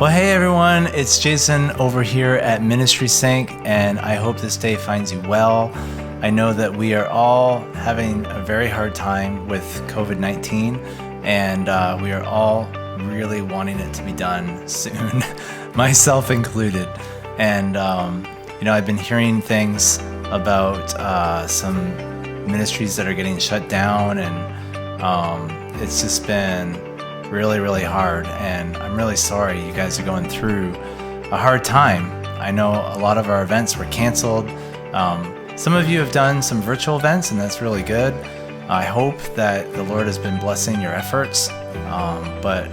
Well, hey everyone, it's Jason over here at Ministry Sync, and I hope this day finds you well. I know that we are all having a very hard time with COVID-19, and we are all really wanting it to be done soon, myself included. And, I've been hearing things about some ministries that are getting shut down, and it's just been really hard, and I'm really sorry you guys are going through a hard time. I know a lot of our events were canceled. Some of you have done some virtual events, and that's really good. I hope that the Lord has been blessing your efforts, but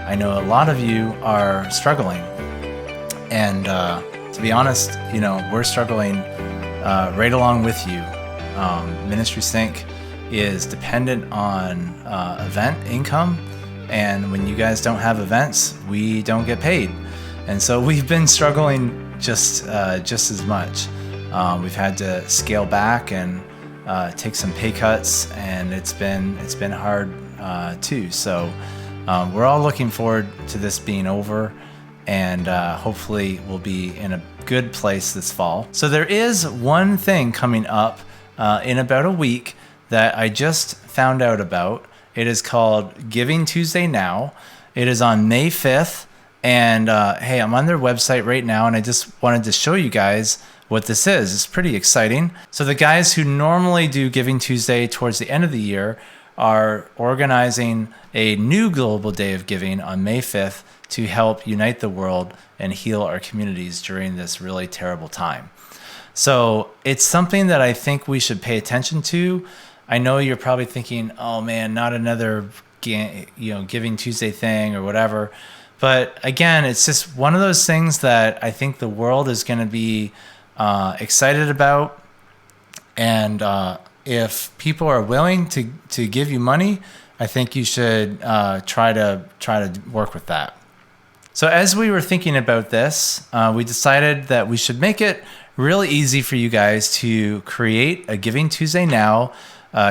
I know a lot of you are struggling, and to be honest, we're struggling right along with you. Ministry Sync is dependent on event income, and when you guys don't have events, we don't get paid. And so we've been struggling just as much. We've had to scale back and take some pay cuts, and it's been hard too. So we're all looking forward to this being over, and hopefully we'll be in a good place this fall. So there is one thing coming up in about a week that I just found out about. It is called GivingTuesday now. It is on May 5th. And hey, I'm on their website right now, and I just wanted to show you guys what this is. It's pretty exciting. So the guys who normally do Giving Tuesday towards the end of the year are organizing a new global day of giving on May 5th to help unite the world and heal our communities during this really terrible time. So it's something that I think we should pay attention to. I know you're probably thinking, oh man, not another Giving Tuesday thing or whatever. But again, it's just one of those things that I think the world is going to be excited about. And if people are willing to give you money, I think you should try to work with that. So as we were thinking about this, we decided that we should make it really easy for you guys to create a Giving Tuesday Now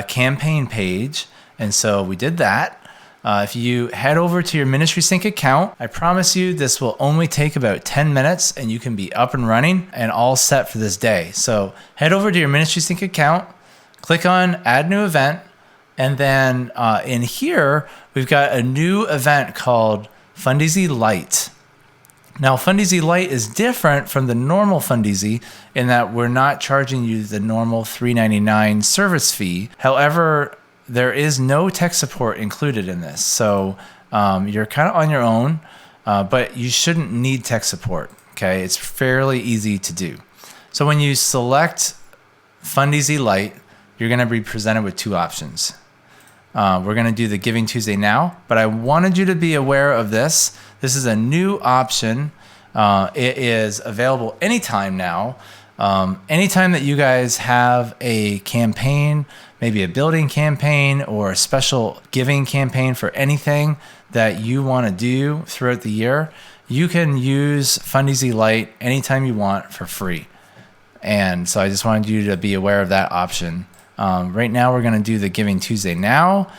campaign page. And so we did that. If you head over to your Ministry Sync account, I promise you this will only take about 10 minutes and you can be up and running and all set for this day. So head over to your Ministry Sync account, click on Add New Event, and then in here, we've got a new event called Fundraiser Lite. Now, Fundraiser Lite is different from the normal Fundraiser in that we're not charging you the normal $3.99 service fee. However, there is no tech support included in this. So you're kind of on your own, but you shouldn't need tech support, okay? It's fairly easy to do. So when you select Fundraiser Lite, you're gonna be presented with two options. We're gonna do the Giving Tuesday Now, but I wanted you to be aware of this. This is a new option. It is available anytime now. Anytime that you guys have a campaign, maybe a building campaign or a special giving campaign for anything that you want to do throughout the year, you can use Fundraiser Lite anytime you want for free. And so I just wanted you to be aware of that option. Right now we're going to do the Giving Tuesday Now,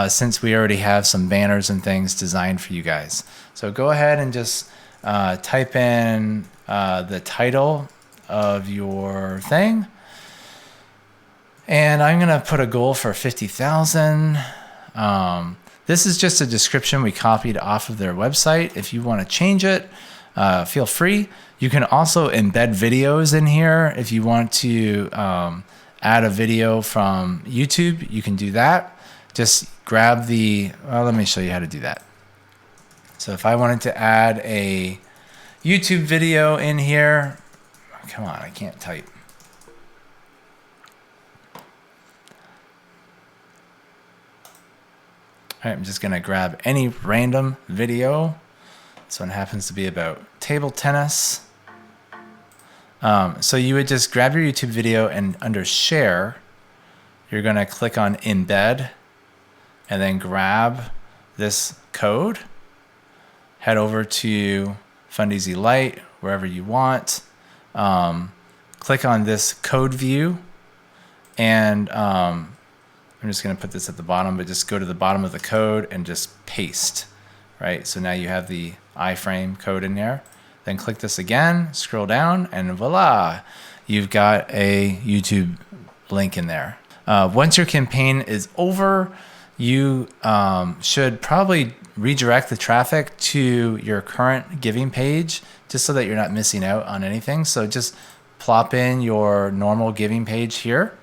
since we already have some banners and things designed for you guys. So go ahead and just type in the title of your thing. And I'm going to put a goal for 50,000. This is just a description we copied off of their website. If you want to change it, feel free. You can also embed videos in here. If you want to add a video from YouTube, you can do that. Just grab let me show you how to do that. So if I wanted to add a YouTube video in here, come on, I can't type. All right, I'm just gonna grab any random video. This one happens to be about table tennis. So you would just grab your YouTube video, and under share, you're gonna click on embed and then grab this code, head over to Fundraiser Lite, wherever you want, click on this code view, and I'm just gonna put this at the bottom, but just go to the bottom of the code and just paste. right? So now you have the iframe code in there. Then click this again, scroll down, and voila, you've got a YouTube link in there. Once your campaign is over, you should probably redirect the traffic to your current giving page just so that you're not missing out on anything. So just plop in your normal giving page here.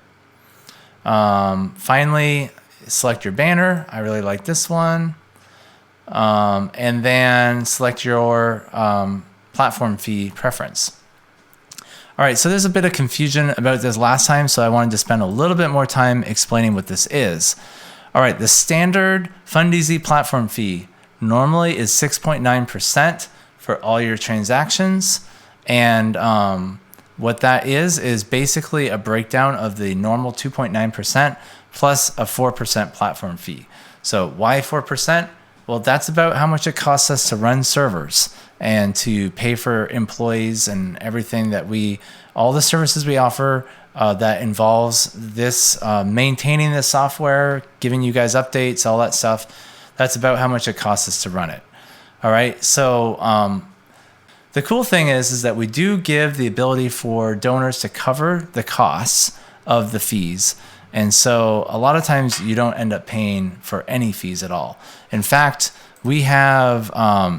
Finally, select your banner. I really like this one. And then select your platform fee preference. All right, so there's a bit of confusion about this last time, so I wanted to spend a little bit more time explaining what this is. All right, the standard Fundraiser platform fee normally is 6.9% for all your transactions. And what that is basically a breakdown of the normal 2.9% plus a 4% platform fee. So why 4%? Well, that's about how much it costs us to run servers and to pay for employees and everything that all the services we offer that involves this, maintaining the software, giving you guys updates, all that stuff. That's about how much it costs us to run it. All right. So the cool thing is that we do give the ability for donors to cover the costs of the fees. And so a lot of times you don't end up paying for any fees at all. In fact, we have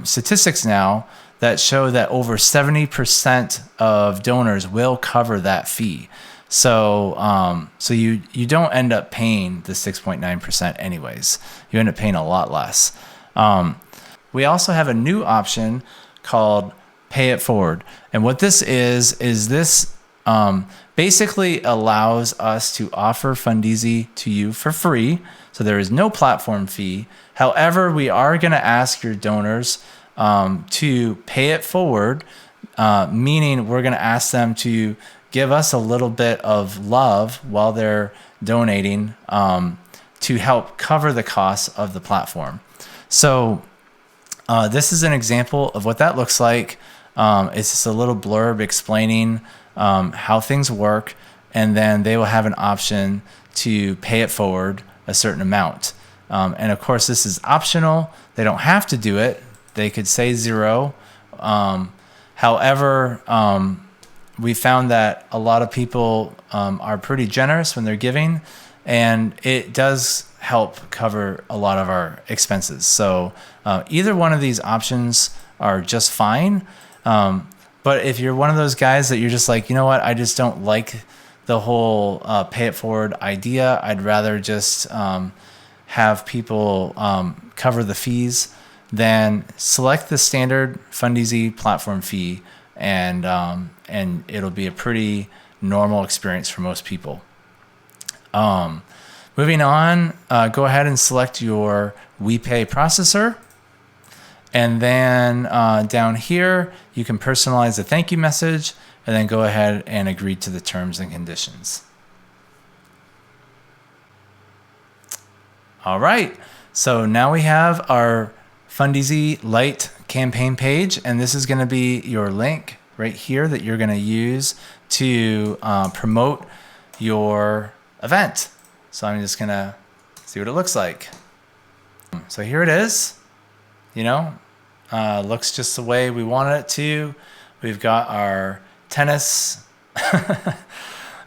statistics now that show that over 70% of donors will cover that fee. So you don't end up paying the 6.9% anyways. You end up paying a lot less. We also have a new option called Pay It Forward. And what this is this basically allows us to offer Fundraiser to you for free. So there is no platform fee. However, we are going to ask your donors to pay it forward, meaning we're going to ask them to give us a little bit of love while they're donating to help cover the costs of the platform. So this is an example of what that looks like. It's just a little blurb explaining how things work, and then they will have an option to pay it forward a certain amount. And of course, this is optional. They don't have to do it. They could say 0. However, we found that a lot of people are pretty generous when they're giving, and it does help cover a lot of our expenses. So either one of these options are just fine. But if you're one of those guys that you're just like, you know what, I just don't like the whole pay it forward idea. I'd rather just have people cover the fees, then select the standard Fundraiser platform fee, and it'll be a pretty normal experience for most people. Moving on, go ahead and select your WePay processor. And then down here, you can personalize the thank you message, and then go ahead and agree to the terms and conditions. All right, so now we have our Fundraiser Lite campaign page, and this is going to be your link right here that you're going to use to promote your event. So I'm just going to see what it looks like. So here it is. Looks just the way we wanted it to. We've got our tennis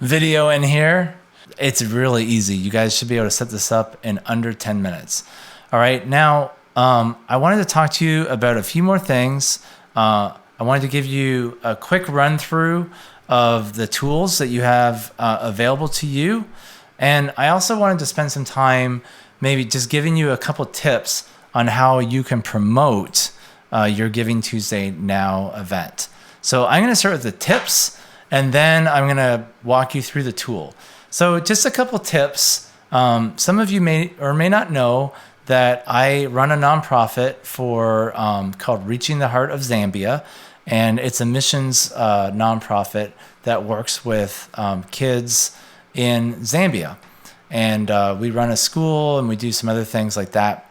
video in here. It's really easy. You guys should be able to set this up in under 10 minutes. All right, now I wanted to talk to you about a few more things. I wanted to give you a quick run through of the tools that you have available to you. And I also wanted to spend some time maybe just giving you a couple tips on how you can promote your Giving Tuesday Now event. So I'm going to start with the tips, and then I'm going to walk you through the tool. So just a couple tips. Some of you may or may not know that I run a nonprofit called Reaching the Heart of Zambia, and it's a missions nonprofit that works with kids in Zambia. And we run a school, and we do some other things like that.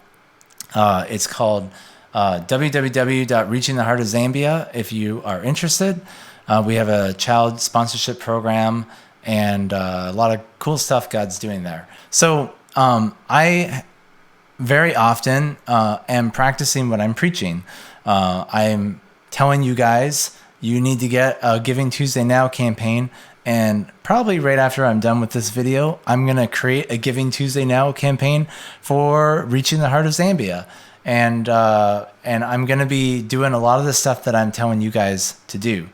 It's called www.Reaching the Heart of Zambia if you are interested. We have a child sponsorship program and a lot of cool stuff God's doing there. So I very often am practicing what I'm preaching. I'm telling you guys, you need to get a Giving Tuesday Now campaign. And probably right after I'm done with this video, I'm going to create a Giving Tuesday Now campaign for reaching the heart of Zambia. And I'm going to be doing a lot of the stuff that I'm telling you guys to do.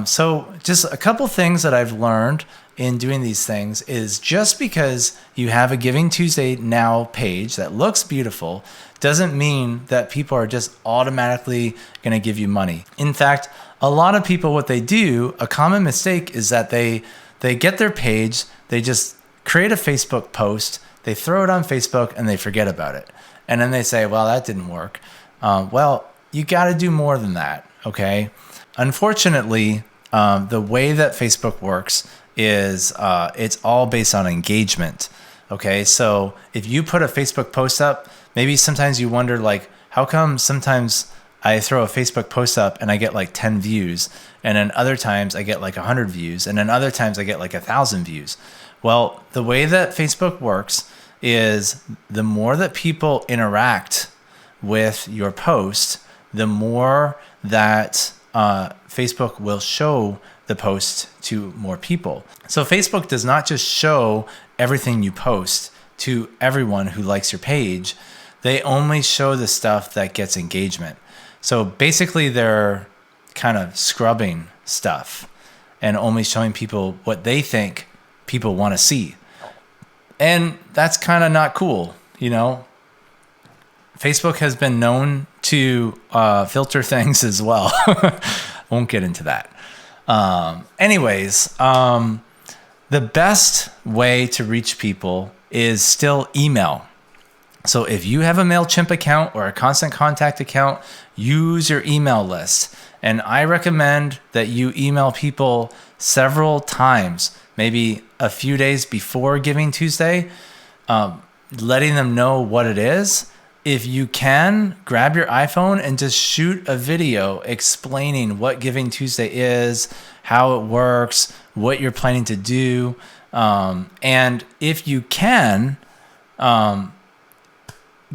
So just a couple things that I've learned in doing these things is just because you have a Giving Tuesday Now page that looks beautiful doesn't mean that people are just automatically going to give you money. In fact, a lot of people, what they do, a common mistake is that they get their page, they just create a Facebook post, they throw it on Facebook and they forget about it. And then they say, well, that didn't work. Well, you got to do more than that, okay? Unfortunately, the way that Facebook works is it's all based on engagement, okay? So if you put a Facebook post up, maybe sometimes you wonder, like, how come sometimes I throw a Facebook post up and I get like 10 views, and then other times I get like 100 views, and then other times I get like 1,000 views? Well, the way that Facebook works is the more that people interact with your post, the more that Facebook will show the post to more people. So Facebook does not just show everything you post to everyone who likes your page. They only show the stuff that gets engagement. So basically they're kind of scrubbing stuff and only showing people what they think people want to see. And that's kind of not cool, you know? Facebook has been known to filter things as well. Won't get into that. Anyways, the best way to reach people is still email. So if you have a MailChimp account or a Constant Contact account, use your email list. And I recommend that you email people several times, maybe a few days before Giving Tuesday, letting them know what it is. If you can, grab your iPhone and just shoot a video explaining what Giving Tuesday is, how it works, what you're planning to do. And if you can,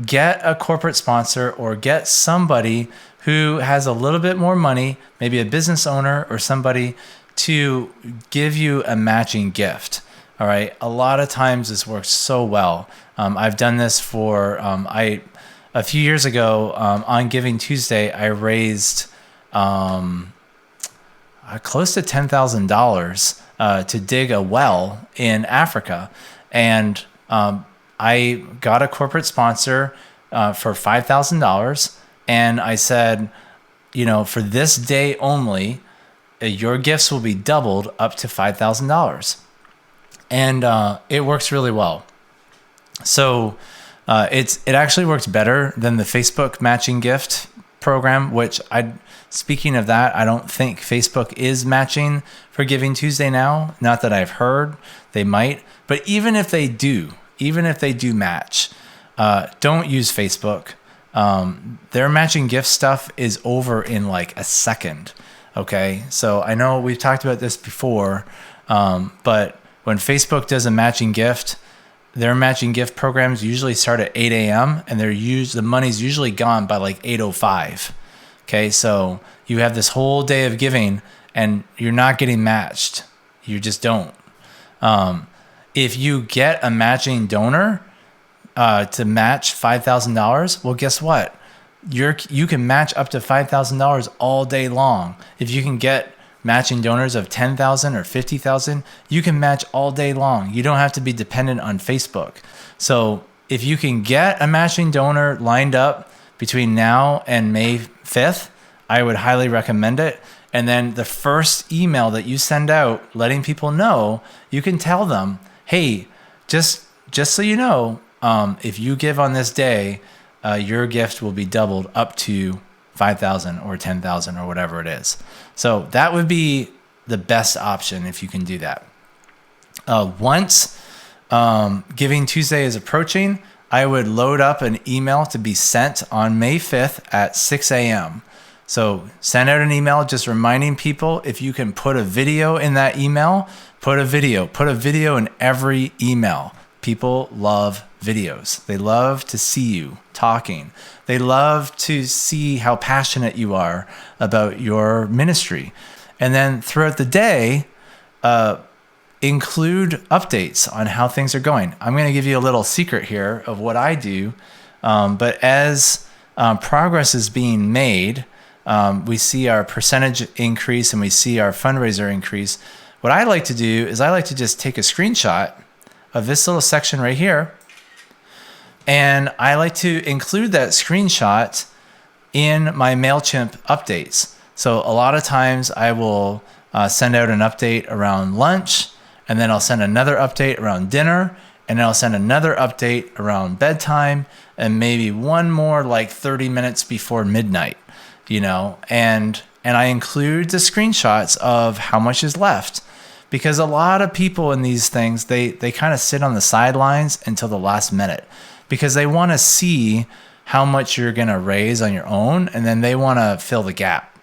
get a corporate sponsor or get somebody who has a little bit more money, maybe a business owner or somebody, to give you a matching gift. All right. A lot of times this works so well. I've done this for, a few years ago on Giving Tuesday, I raised close to $10,000 to dig a well in Africa. And I got a corporate sponsor for $5,000. And I said, you know, for this day only, your gifts will be doubled up to $5,000. And it works really well. So it actually works better than the Facebook matching gift program, which speaking of that, I don't think Facebook is matching for Giving Tuesday now. Not that I've heard, they might, but even if they do match, don't use Facebook. Their matching gift stuff is over in like a second. Okay. So I know we've talked about this before, but when Facebook does a matching gift, their matching gift programs usually start at 8 a.m. and the money's usually gone by like 8:05. Okay, so you have this whole day of giving and you're not getting matched. You just don't. If you get a matching donor to match $5,000, well, guess what? You can match up to $5,000 all day long. If you can get matching donors of 10,000 or 50,000, you can match all day long. You don't have to be dependent on Facebook. So if you can get a matching donor lined up between now and May 5th, I would highly recommend it. And then the first email that you send out letting people know, you can tell them, hey, just so you know, if you give on this day, your gift will be doubled up to 5,000 or 10,000 or whatever it is. So that would be the best option if you can do that. Once Giving Tuesday is approaching, I would load up an email to be sent on May 5th at 6 a.m. So send out an email just reminding people, if you can put a video in that email, put a video in every email. people love videos. They love to see you talking. They love to see how passionate you are about your ministry. And then throughout the day, include updates on how things are going. I'm going to give you a little secret here of what I do. But as progress is being made, we see our percentage increase and we see our fundraiser increase. What I like to do is I like to just take a screenshot of this little section right here, and I like to include that screenshot in my MailChimp updates. So a lot of times I will send out an update around lunch, and then I'll send another update around dinner, and then I'll send another update around bedtime, and maybe one more like 30 minutes before midnight, and I include the screenshots of how much is left. Because a lot of people in these things, they kind of sit on the sidelines until the last minute because they want to see how much you're going to raise on your own, and then they want to fill the gap.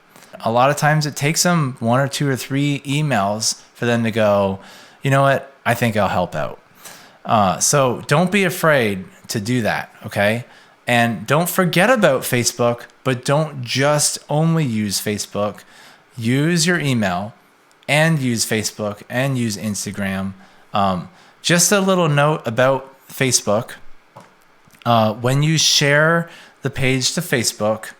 A lot of times it takes them 1 or 2 or 3 emails for them to go, you know what, I think I'll help out. So don't be afraid to do that, okay? And don't forget about Facebook, but don't just only use Facebook. Use your email and use Facebook and use Instagram. Just a little note about Facebook. When you share the page to Facebook,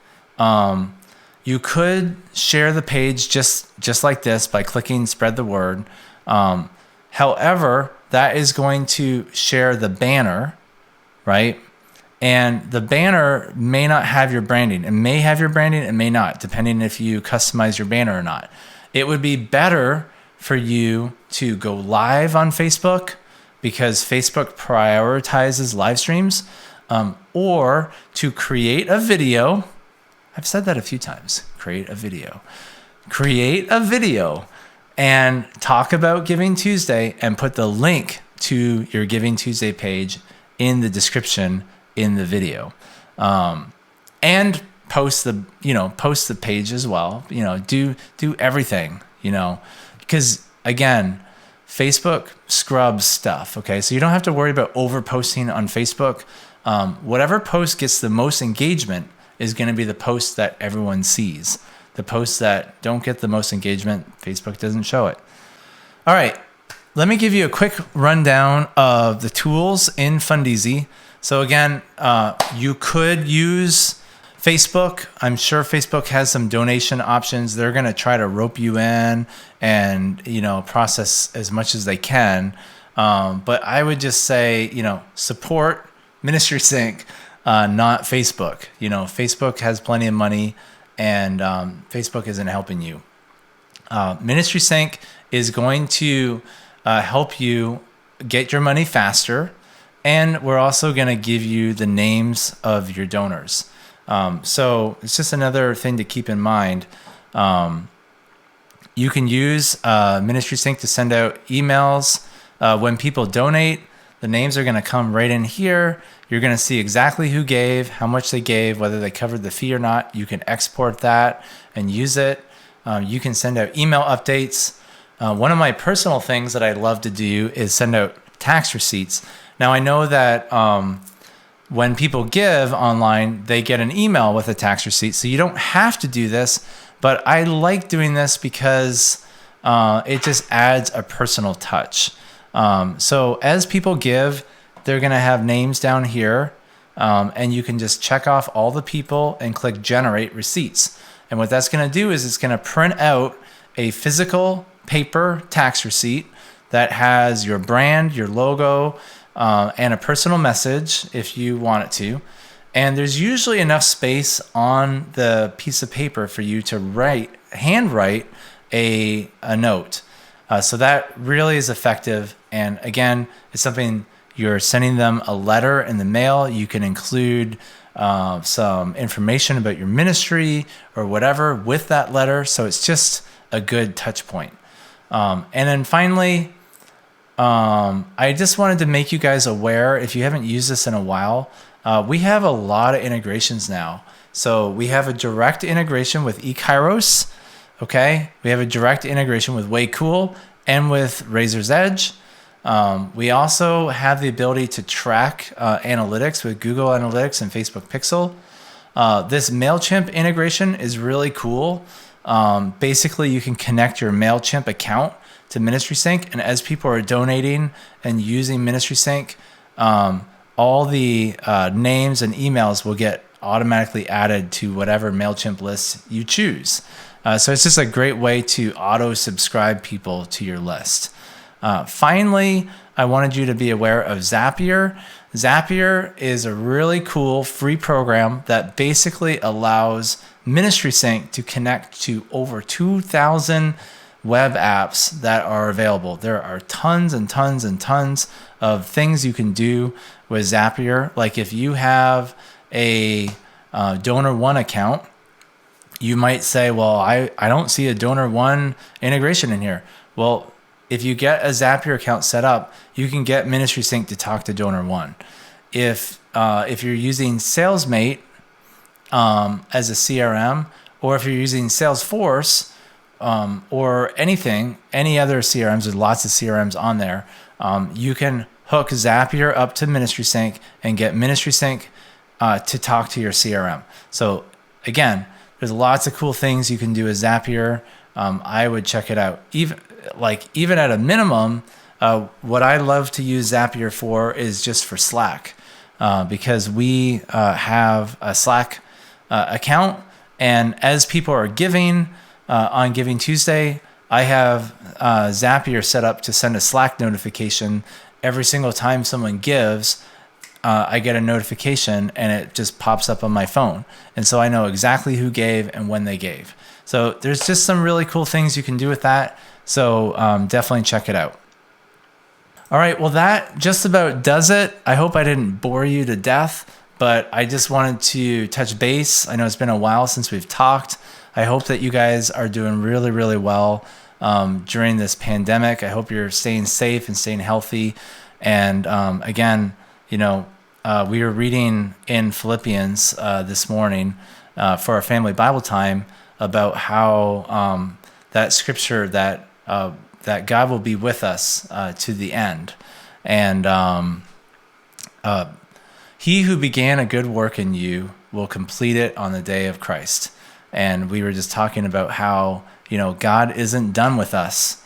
you could share the page just like this by clicking spread the word. However, that is going to share the banner, right? And the banner may not have your branding. It may have your branding, it may not, depending if you customize your banner or not. It would be better for you to go live on Facebook because Facebook prioritizes live streams, or to create a video. I've said that a few times. Create a video and talk about Giving Tuesday and put the link to your Giving Tuesday page in the description in the video. And post the page as well. Do everything, because again, Facebook scrubs stuff. Okay. So you don't have to worry about over posting on Facebook. Whatever post gets the most engagement is going to be the post that everyone sees. The posts that don't get the most engagement, Facebook doesn't show it. All right. Let me give you a quick rundown of the tools in Fundeasy. So again, you could use Facebook. I'm sure Facebook has some donation options. They're going to try to rope you in and, process as much as they can. But I would just say, support Ministry Sync, not Facebook. Facebook has plenty of money and Facebook isn't helping you. Ministry Sync is going to help you get your money faster. And we're also going to give you the names of your donors. So it's just another thing to keep in mind. You can use Ministry Sync to send out emails. When people donate, the names are going to come right in here. You're going to see exactly who gave, how much they gave, whether they covered the fee or not. You can export that and use it. You can send out email updates. One of my personal things that I love to do is send out tax receipts. Now, I know that when people give online, they get an email with a tax receipt. So you don't have to do this, but I like doing this because it just adds a personal touch. So as people give, they're going to have names down here, and you can just check off all the people and click generate receipts. And what that's going to do is it's going to print out a physical paper tax receipt that has your brand, your logo, and a personal message if you want it to. And there's usually enough space on the piece of paper for you to handwrite a note. So that really is effective. And again, it's something you're sending them a letter in the mail. You can include some information about your ministry or whatever with that letter. So it's just a good touch point. And then finally, I just wanted to make you guys aware, if you haven't used this in a while, we have a lot of integrations now. So we have a direct integration with eKairos. Okay. We have a direct integration with Way Cool and with Razor's Edge. We also have the ability to track analytics with Google Analytics and Facebook Pixel. This MailChimp integration is really cool. Basically, you can connect your MailChimp account to Ministry Sync, and as people are donating and using Ministry Sync, all the names and emails will get automatically added to whatever MailChimp list you choose. So it's just a great way to auto-subscribe people to your list. Finally, I wanted you to be aware of Zapier. Zapier is a really cool free program that basically allows Ministry Sync to connect to over 2,000 web apps that are available. There are tons and tons and tons of things you can do with Zapier. Like if you have a Donor One account, you might say, well, I don't see a Donor One integration in here. Well, if you get a Zapier account set up, you can get Ministry Sync to talk to Donor One. If you're using SalesMate as a CRM, or if you're using Salesforce or any other CRMs, there's lots of CRMs on there, you can hook Zapier up to Ministry Sync and get Ministry Sync to talk to your CRM. So again, there's lots of cool things you can do with Zapier. I would check it out. Even at a minimum, what I love to use Zapier for is just for Slack, because we have a Slack account, and as people are giving on Giving Tuesday, I have Zapier set up to send a Slack notification every single time someone gives. I get a notification and it just pops up on my phone. And so I know exactly who gave and when they gave. So there's just some really cool things you can do with that. So definitely check it out. All right, well, that just about does it. I hope I didn't bore you to death, but I just wanted to touch base. I know it's been a while since we've talked. I hope that you guys are doing really, really well during this pandemic. I hope you're staying safe and staying healthy. And again, we were reading in Philippians this morning for our family Bible time about how that scripture that God will be with us to the end. And he who began a good work in you will complete it on the day of Christ. And we were just talking about how, God isn't done with us.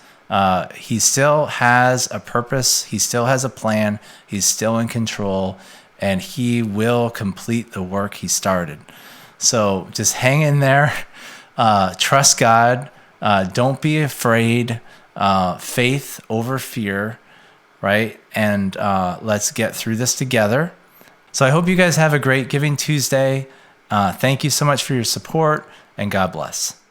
He still has a purpose. He still has a plan. He's still in control, and he will complete the work he started. So just hang in there. Trust God. Don't be afraid. Faith over fear, right? And let's get through this together. So I hope you guys have a great Giving Tuesday. Thank you so much for your support, and God bless.